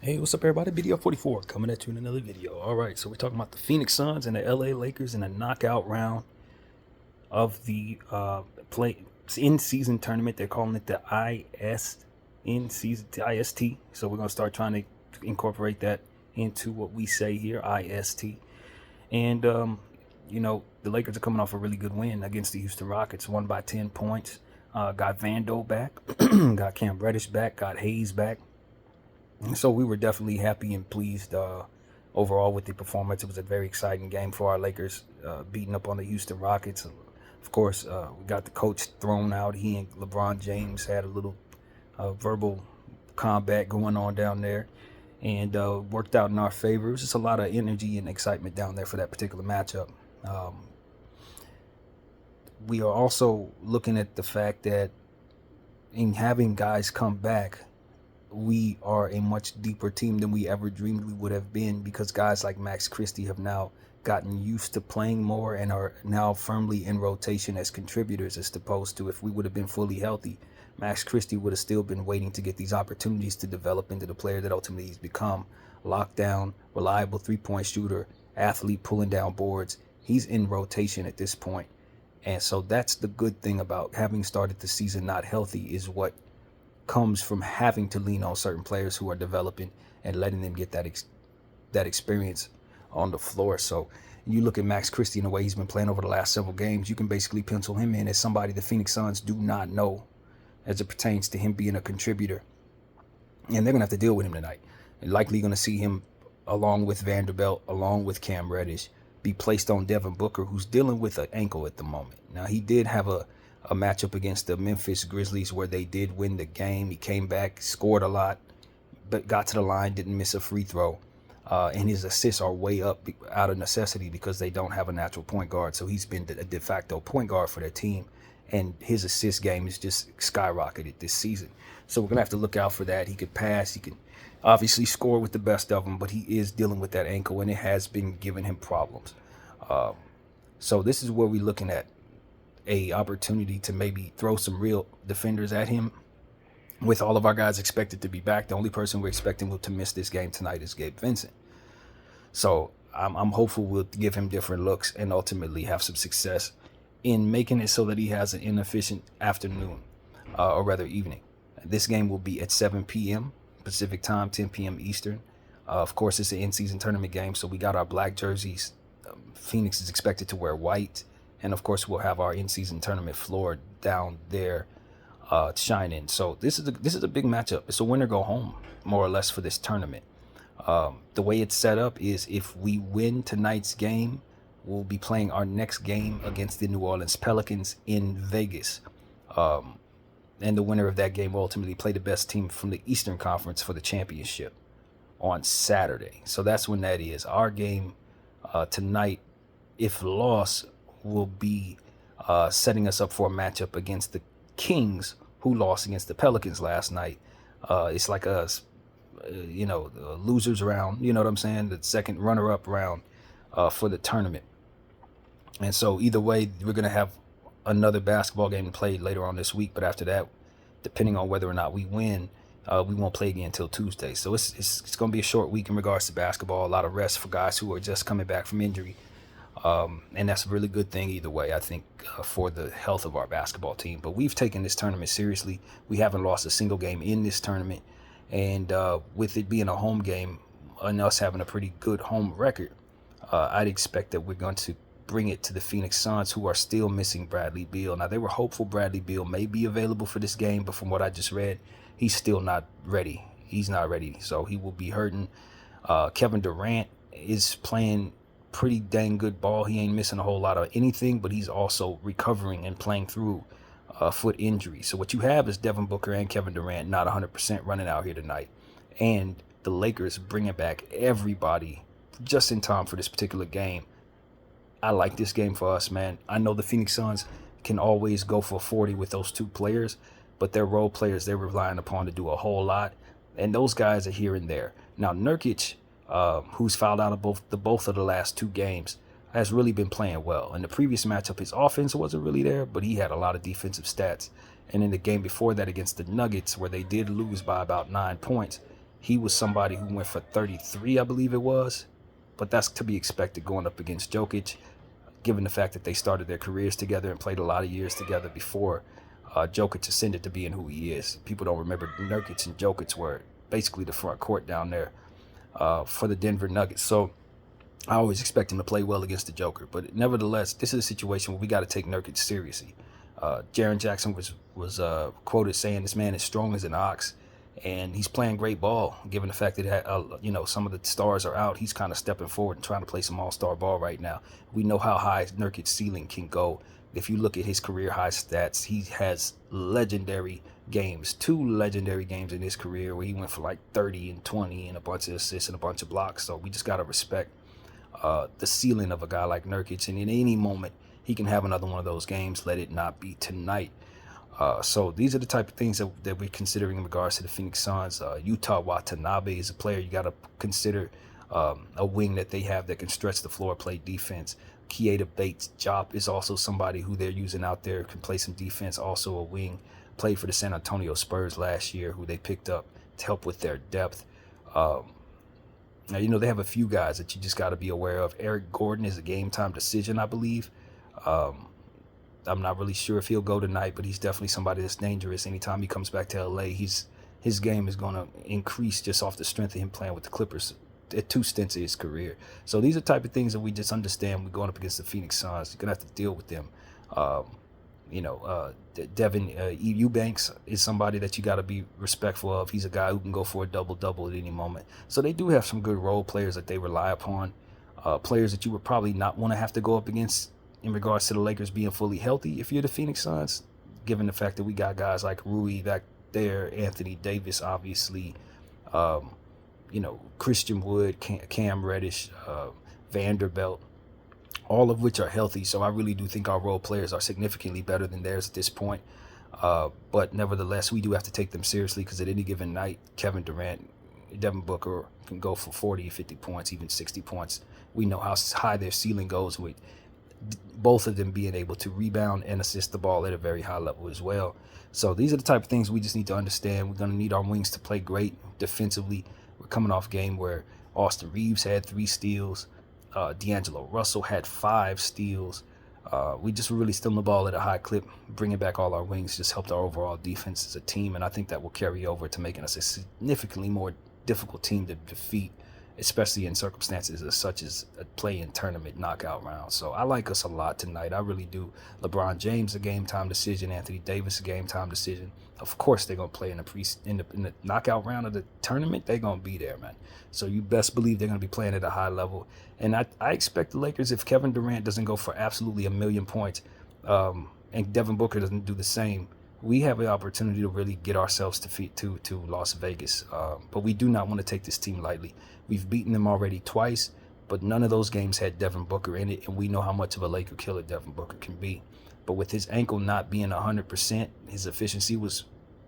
Hey, what's up, everybody? Video 44 coming at you in another video. All right, so we're talking about the Phoenix Suns and the LA Lakers in a knockout round of the play in-season tournament. They're calling it the in-season IST. So we're gonna start trying to incorporate that into what we say here, IST. And the Lakers are coming off a really good win against the Houston Rockets, won by 10 points. Got Vando back, got Cam Reddish back, got Hayes back. So we were definitely happy and pleased overall with the performance. It was a very exciting game for our Lakers, beating up on the Houston Rockets. Of course, we got the coach thrown out. He and LeBron James had a little verbal combat going on down there, and worked out in our favor. It was just a lot of energy and excitement down there for that particular matchup. We are also looking at the fact that in having guys come back, we are a much deeper team than we ever dreamed we would have been, because guys like Max Christie have now gotten used to playing more and are now firmly in rotation as contributors, as opposed to if we would have been fully healthy, Max Christie would have still been waiting to get these opportunities to develop into the player that ultimately he's become. Lockdown, reliable three-point shooter, athlete pulling down boards. He's in rotation at this point. And so that's the good thing about having started the season not healthy, is what comes from having to lean on certain players who are developing and letting them get that experience on the floor. So you look at Max Christie and the way he's been playing over the last several games, you can basically pencil him in as somebody the Phoenix Suns do not know as it pertains to him being a contributor. And they're going to have to deal with him tonight. And likely going to see him along with Vanderbilt, along with Cam Reddish, be placed on Devin Booker, who's dealing with an ankle at the moment. Now, he did have a matchup against the Memphis Grizzlies where they did win the game. He came back, scored a lot, but got to the line, didn't miss a free throw. And his assists are way up out of necessity because they don't have a natural point guard. So he's been a de facto point guard for their team. And his assist game is just skyrocketed this season. So we're going to have to look out for that. He could pass. He can obviously score with the best of them, but he is dealing with that ankle, and it has been giving him problems. So this is where we're looking at a opportunity to maybe throw some real defenders at him. With all of our guys expected to be back, the only person we're expecting to miss this game tonight is Gabe Vincent. So I'm hopeful we'll give him different looks and ultimately have some success in making it so that he has an inefficient afternoon, or rather evening. This game will be at 7 p.m. Pacific time, 10 p.m. Eastern. Of course, it's an in-season tournament game, so we got our black jerseys. Phoenix is expected to wear white. And of course, we'll have our in-season tournament floor down there shining. So this is a big matchup. It's a winner go home, more or less, for this tournament. The way it's set up is if we win tonight's game, we'll be playing our next game against the New Orleans Pelicans in Vegas. And the winner of that game will ultimately play the best team from the Eastern Conference for the championship on Saturday. So that's when that is. Our game tonight, if lost, will be setting us up for a matchup against the Kings, who lost against the Pelicans last night. It's like a losers round, you know what I'm saying? The second runner-up round for the tournament. And so either way, we're going to have another basketball game to play later on this week. But after that, depending on whether or not we win, we won't play again until Tuesday. So it's going to be a short week in regards to basketball. A lot of rest for guys who are just coming back from injury. And that's a really good thing either way, I think, for the health of our basketball team. But we've taken this tournament seriously. We haven't lost a single game in this tournament. And with it being a home game and us having a pretty good home record, I'd expect that we're going to bring it to the Phoenix Suns, who are still missing Bradley Beal. Now, they were hopeful Bradley Beal may be available for this game, but from what I just read, he's still not ready. He's not ready, so he will be hurting. Kevin Durant is playing pretty dang good ball. He ain't missing a whole lot of anything, but he's also recovering and playing through foot injury. So what you have is Devin Booker and Kevin Durant not 100% running out here tonight, and the Lakers bringing back everybody just in time for this particular game. I like this game for us, man. I know the Phoenix Suns can always go for 40 with those two players, but their role players they're relying upon to do a whole lot, and those guys are here and there. Now, Nurkic, who's fouled out of both of the last two games, has really been playing well. In the previous matchup, his offense wasn't really there, but he had a lot of defensive stats. And in the game before that against the Nuggets, where they did lose by about 9 points, He was somebody who went for 33, I believe it was. But that's to be expected going up against Jokic, given the fact that they started their careers together and played a lot of years together before Jokic ascended to being who he is. People don't remember Nurkic and Jokic were basically the front court down there for the Denver Nuggets. So I always expect him to play well against the Joker. But nevertheless, this is a situation where we got to take Nurkic seriously. Jaren Jackson was quoted saying this man is strong as an ox, and he's playing great ball. Given the fact that some of the stars are out, he's kind of stepping forward and trying to play some all-star ball right now. We know how high Nurkic's ceiling can go. If you look at his career high stats, he has legendary games, 2 legendary games in his career where he went for like 30 and 20 and a bunch of assists and a bunch of blocks. So we just got to respect the ceiling of a guy like Nurkic, and in any moment he can have another one of those games. Let it not be tonight. So these are the type of things that we're considering in regards to the Phoenix Suns. Yuta Watanabe is a player you got to consider, a wing that they have that can stretch the floor, play defense. Keita Bates-Diop is also somebody who they're using out there, can play some defense, also a wing. Played for the San Antonio Spurs last year, who they picked up to help with their depth. Now, they have a few guys that you just got to be aware of. Eric Gordon is a game-time decision, I believe. I'm not really sure if he'll go tonight, but he's definitely somebody that's dangerous. Anytime he comes back to LA, his game is going to increase just off the strength of him playing with the Clippers at 2 stints of his career. So these are the type of things that we just understand. We're going up against the Phoenix Suns. You're going to have to deal with them. Devin Eubanks is somebody that you got to be respectful of. He's a guy who can go for a double-double at any moment. So they do have some good role players that they rely upon, players that you would probably not want to have to go up against in regards to the Lakers being fully healthy if you're the Phoenix Suns, given the fact that we got guys like Rui back there, Anthony Davis, obviously, Christian Wood, Cam Reddish, Vanderbilt, all of which are healthy. So I really do think our role players are significantly better than theirs at this point. But nevertheless, we do have to take them seriously, because at any given night, Kevin Durant, Devin Booker can go for 40, 50 points, even 60 points. We know how high their ceiling goes with both of them being able to rebound and assist the ball at a very high level as well. So these are the type of things we just need to understand. We're going to need our wings to play great defensively. We're coming off a game where Austin Reeves had 3 steals. D'Angelo Russell had 5 steals. We just really stealing the ball at a high clip. Bringing back all our wings just helped our overall defense as a team, and I think that will carry over to making us a significantly more difficult team to defeat, especially in circumstances such as a play-in tournament knockout round. So I like us a lot tonight. I really do. LeBron James, a game-time decision. Anthony Davis, a game-time decision. Of course, they're going to play in the knockout round of the tournament. They're going to be there, man. So you best believe they're going to be playing at a high level. And I expect the Lakers, if Kevin Durant doesn't go for absolutely 1,000,000 points and Devin Booker doesn't do the same, we have an opportunity to really get ourselves to Las Vegas. But we do not want to take this team lightly. We've beaten them already twice, but none of those games had Devin Booker in it, and we know how much of a Laker killer Devin Booker can be. But with his ankle not being 100%, his efficiency was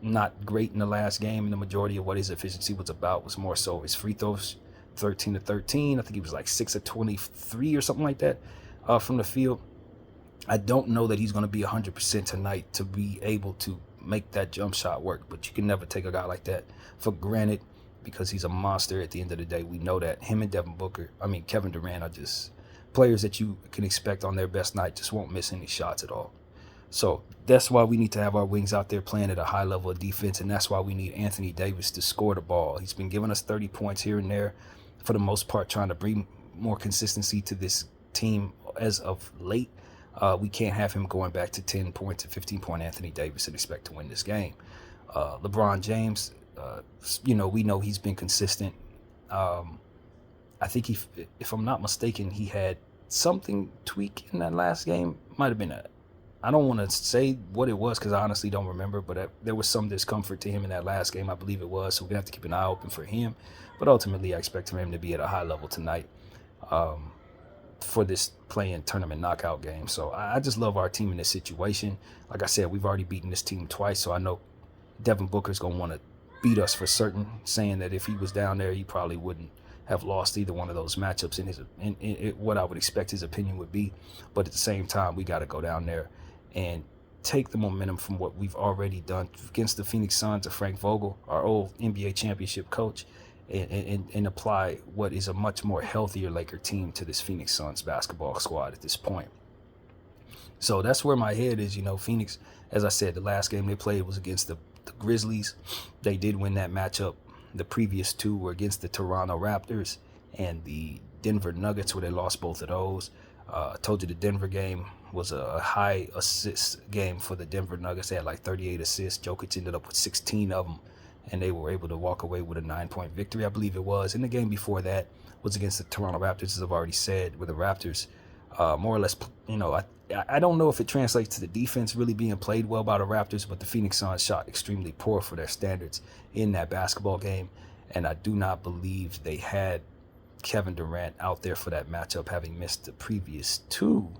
not great in the last game, and the majority of what his efficiency was about was more so his free throws, 13 to 13. I think he was like 6 of 23 or something like that from the field. I don't know that he's going to be 100% tonight to be able to make that jump shot work, but you can never take a guy like that for granted, because he's a monster at the end of the day. We know that. Him and Kevin Durant are just players that you can expect on their best night just won't miss any shots at all. So that's why we need to have our wings out there playing at a high level of defense, and that's why we need Anthony Davis to score the ball. He's been giving us 30 points here and there, for the most part, trying to bring more consistency to this team as of late. We can't have him going back to 10 points and 15-point Anthony Davis and expect to win this game. LeBron James, we know he's been consistent. I think if I'm not mistaken, he had something tweak in that last game. Might have been I don't want to say what it was because I honestly don't remember, but there was some discomfort to him in that last game, I believe it was. So we're going to have to keep an eye open for him. But ultimately, I expect him to be at a high level tonight for this play-in tournament knockout game. So I just love our team in this situation. Like I said, we've already beaten this team twice, so I know Devin Booker's going to want to beat us for certain, saying that if he was down there, he probably wouldn't have lost either one of those matchups in what I would expect his opinion would be. But at the same time, we got to go down there and take the momentum from what we've already done against the Phoenix Suns of Frank Vogel, our old NBA championship coach, and apply what is a much more healthier Laker team to this Phoenix Suns basketball squad at this point. So that's where my head is. Phoenix, as I said, the last game they played was against the Grizzlies. They did win that matchup. The previous two were against the Toronto Raptors and the Denver Nuggets, where they lost both of those. I told you the Denver game was a high assist game for the Denver Nuggets. They had like 38 assists. Jokic ended up with 16 of them, and they were able to walk away with a 9-point victory, I believe it was. And the game before that was against the Toronto Raptors, as I've already said, where the Raptors more or less, I don't know if it translates to the defense really being played well by the Raptors, but the Phoenix Suns shot extremely poor for their standards in that basketball game. And I do not believe they had Kevin Durant out there for that matchup, having missed the previous two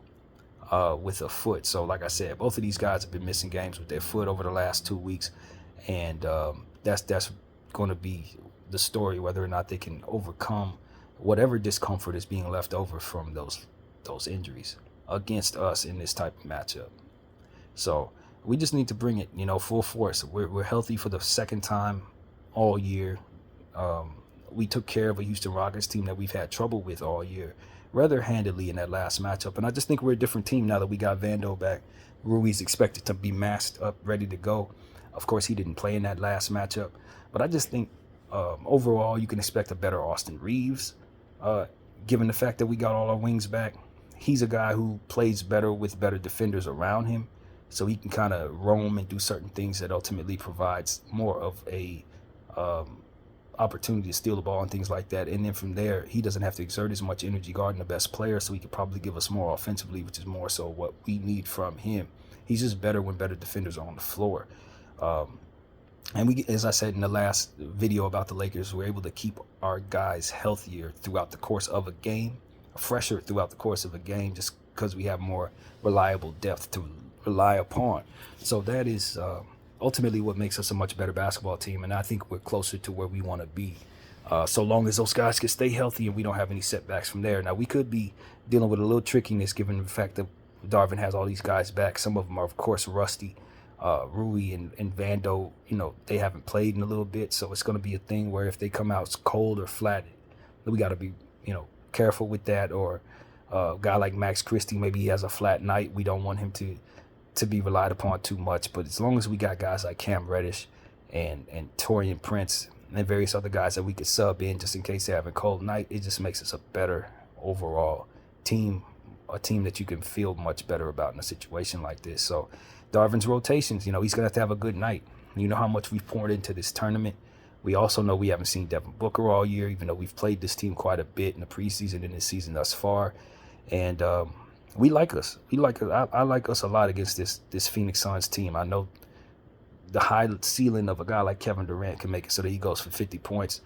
with a foot. So like I said, both of these guys have been missing games with their foot over the last 2 weeks. And that's going to be the story, whether or not they can overcome whatever discomfort is being left over from those injuries against us in this type of matchup. So we just need to bring it, full force. We're healthy for the second time all year. We took care of a Houston Rockets team that we've had trouble with all year rather handily in that last matchup. And I just think we're a different team now that we got Vando back. Rui's expected to be masked up, ready to go. Of course, he didn't play in that last matchup. But I just think overall you can expect a better Austin Reeves, given the fact that we got all our wings back. He's a guy who plays better with better defenders around him, so he can kind of roam and do certain things that ultimately provides more of a opportunity to steal the ball and things like that. And then from there, he doesn't have to exert as much energy guarding the best player, so he could probably give us more offensively, which is more so what we need from him. He's just better when better defenders are on the floor. And we, as I said in the last video about the Lakers, we're able to keep our guys healthier throughout the course of a game, fresher throughout the course of a game, just because we have more reliable depth to rely upon. So that is ultimately what makes us a much better basketball team, and I think we're closer to where we want to be, so long as those guys can stay healthy and we don't have any setbacks from there. Now, we could be dealing with a little trickiness given the fact that Darvin has all these guys back. Some of them are, of course, rusty. Rui and Vando, they haven't played in a little bit, so it's going to be a thing where if they come out cold or flat, we got to be, careful with that. Or a guy like Max Christie, maybe he has a flat night. We don't want him to be relied upon too much. But as long as we got guys like Cam Reddish and Taurean Prince and various other guys that we could sub in just in case they have a cold night, it just makes us a better overall team, a team that you can feel much better about in a situation like this. So Darvin's rotations, he's going to have a good night. You know how much we've poured into this tournament. We also know we haven't seen Devin Booker all year, even though we've played this team quite a bit in the preseason and this season thus far. And we like us. I like us a lot against this Phoenix Suns team. I know the high ceiling of a guy like Kevin Durant can make it so that he goes for 50 points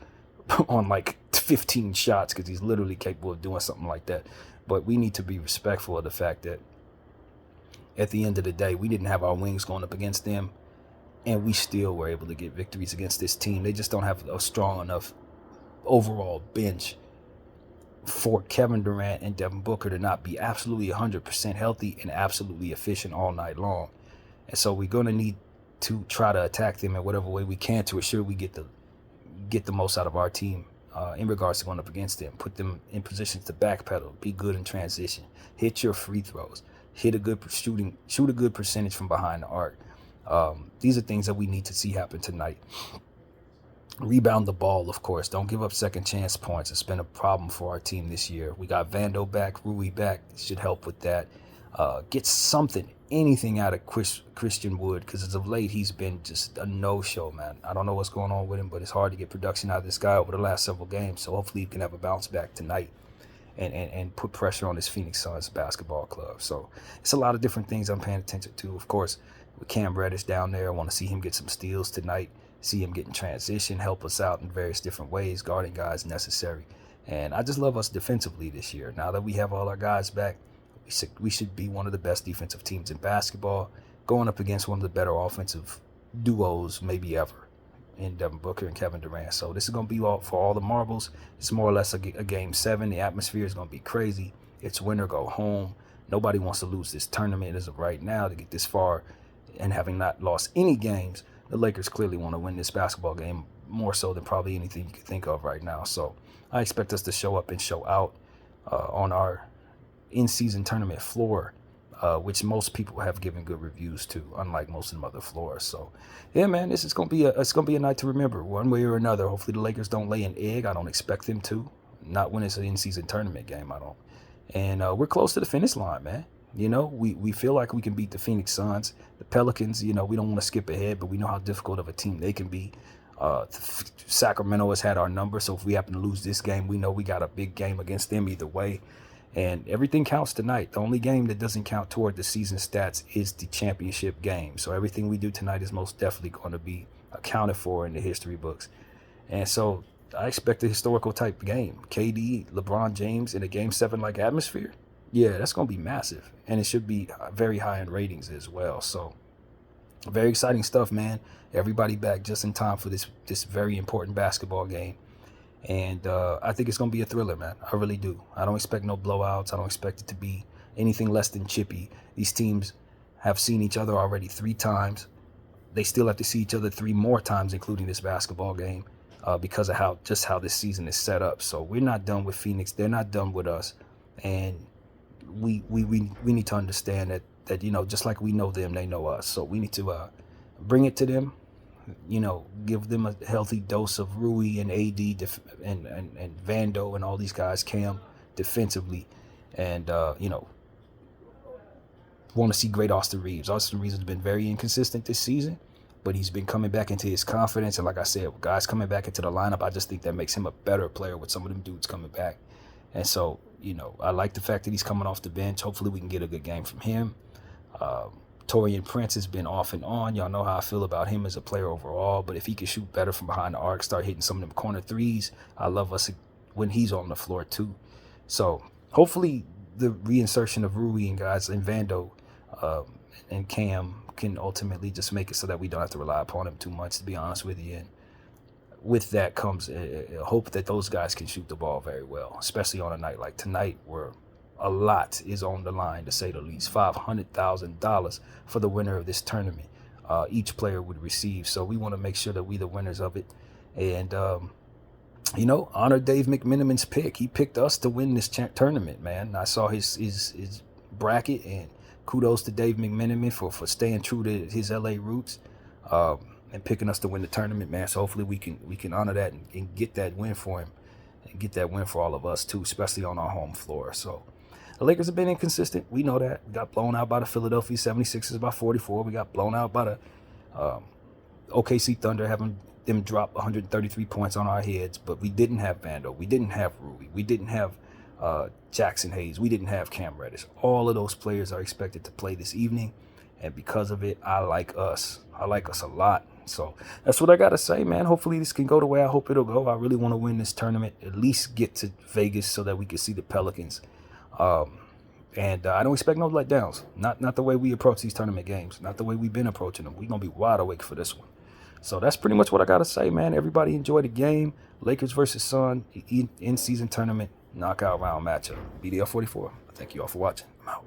on like 15 shots, because he's literally capable of doing something like that. But we need to be respectful of the fact that at the end of the day, we didn't have our wings going up against them, and we still were able to get victories against this team. They just don't have a strong enough overall bench for Kevin Durant and Devin Booker to not be absolutely 100% healthy and absolutely efficient all night long. And so we're going to need to try to attack them in whatever way we can to assure we get the most out of our team in regards to going up against them. Put them in positions to backpedal, be good in transition, hit your free throws, hit a good shoot a good percentage from behind the arc. These are things that we need to see happen tonight. Rebound the ball, of course. Don't give up second chance points. It's been a problem for our team this year. We got Vando back, Rui back. It should help with that. Get anything out of Christian Wood, because as of late he's been just a no-show, man. I don't know what's going on with him, but it's hard to get production out of this guy over the last several games. So hopefully he can have a bounce back tonight and put pressure on this Phoenix Suns basketball club. So it's a lot of different things I'm paying attention to. Of course, with Cam Reddish down there, I want to see him get some steals tonight, see him get in transition, help us out in various different ways, guarding guys necessary. And I just love us defensively this year. Now that we have all our guys back, we should be one of the best defensive teams in basketball, going up against one of the better offensive duos maybe ever in Devin Booker and Kevin Durant. So this is going to be all for all the marbles. It's more or less a game 7. The atmosphere is going to be crazy. It's win or go home. Nobody wants to lose this tournament as of right now to get this far and having not lost any games, the Lakers clearly want to win this basketball game more so than probably anything you can think of right now. So I expect us to show up and show out on our in-season tournament floor, which most people have given good reviews to, unlike most of the other floors. So, yeah, man, this is gonna be a night to remember, one way or another. Hopefully, the Lakers don't lay an egg. I don't expect them to. Not when it's an in-season tournament game. I don't. And we're close to the finish line, man. You know, we feel like we can beat the Phoenix Suns, the Pelicans. You know, we don't want to skip ahead, but we know how difficult of a team they can be. Sacramento has had our number, so if we happen to lose this game, we know we got a big game against them either way. And everything counts tonight. The only game that doesn't count toward the season stats is the championship game. So everything we do tonight is most definitely going to be accounted for in the history books. And so I expect a historical type game. KD, LeBron James in a Game 7 like atmosphere. Yeah, that's going to be massive. And it should be very high in ratings as well. So very exciting stuff, man. Everybody back just in time for this very important basketball game. And I think it's going to be a thriller, man. I really do. I don't expect no blowouts. I don't expect it to be anything less than chippy. These teams have seen each other already 3 times. They still have to see each other 3 more times, including this basketball game, because of how this season is set up. So we're not done with Phoenix. They're not done with us. And we need to understand that, you know, just like we know them, they know us. So we need to bring it to them. You know, give them a healthy dose of Rui and AD and Vando and all these guys, Cam, defensively. And, you know, want to see great Austin Reeves. Austin Reeves has been very inconsistent this season, but he's been coming back into his confidence. And like I said, with guys coming back into the lineup, I just think that makes him a better player with some of them dudes coming back. And so, you know, I like the fact that he's coming off the bench. Hopefully we can get a good game from him. Taurean Prince has been off and on. Y'all know how I feel about him as a player overall. But if he can shoot better from behind the arc, start hitting some of them corner threes, I love us when he's on the floor too. So hopefully the reinsertion of Rui and guys and Vando and Cam can ultimately just make it so that we don't have to rely upon him too much, to be honest with you. And with that comes a hope that those guys can shoot the ball very well, especially on a night like tonight where a lot is on the line, to say the least. $500,000 for the winner of this tournament. Each player would receive. So we want to make sure that we the winners of it. And, you know, honor Dave McMenamin's pick. He picked us to win this tournament, man. I saw his bracket, and kudos to Dave McMenamin for staying true to his LA roots and picking us to win the tournament, man. So hopefully we can honor that and get that win for him and get that win for all of us too, especially on our home floor. So the Lakers have been inconsistent. We know that. We got blown out by the Philadelphia 76ers by 44. We got blown out by the OKC Thunder, having them drop 133 points on our heads. But we didn't have Vando. We didn't have Rui. We didn't have Jackson Hayes. We didn't have Cam Reddish. All of those players are expected to play this evening. And because of it, I like us. I like us a lot. So that's what I got to say, man. Hopefully this can go the way I hope it'll go. I really want to win this tournament, at least get to Vegas so that we can see the Pelicans. And I don't expect no letdowns. Not the way we approach these tournament games. Not the way we've been approaching them. We're going to be wide awake for this one. So that's pretty much what I got to say, man. Everybody enjoy the game. Lakers versus Sun, in-season tournament, knockout round matchup. BDL 44. Thank you all for watching. I'm out.